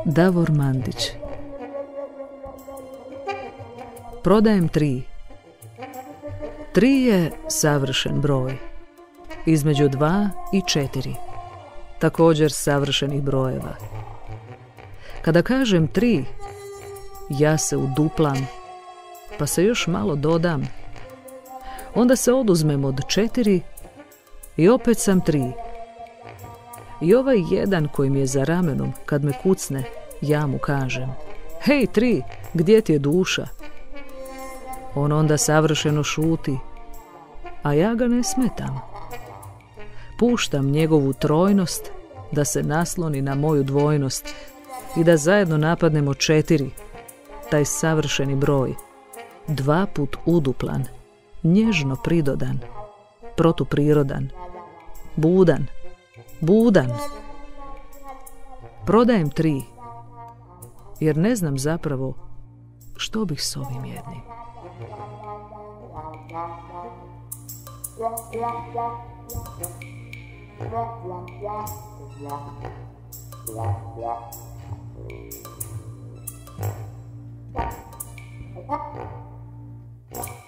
Davor Mandić. Prodajem 3. 3 je savršen broj. Između 2 i 4. Također savršenih brojeva. Kada kažem 3, ja se uduplam, pa se još malo dodam. Onda se oduzmem od 4 i opet sam 3. I ovaj jedan koji mi je za ramenom, kad me kucne, ja mu kažem: hej 3, gdje ti je duša? On onda savršeno šuti, a ja ga ne smetam. Puštam njegovu trojnost da se nasloni na moju dvojnost i da zajedno napadnemo 4, taj savršeni broj, 2 put uduplan, nježno pridodan, protuprirodan, budan, budan. Prodajem 3, jer ne znam zapravo što bih s ovim jednim. Yeah.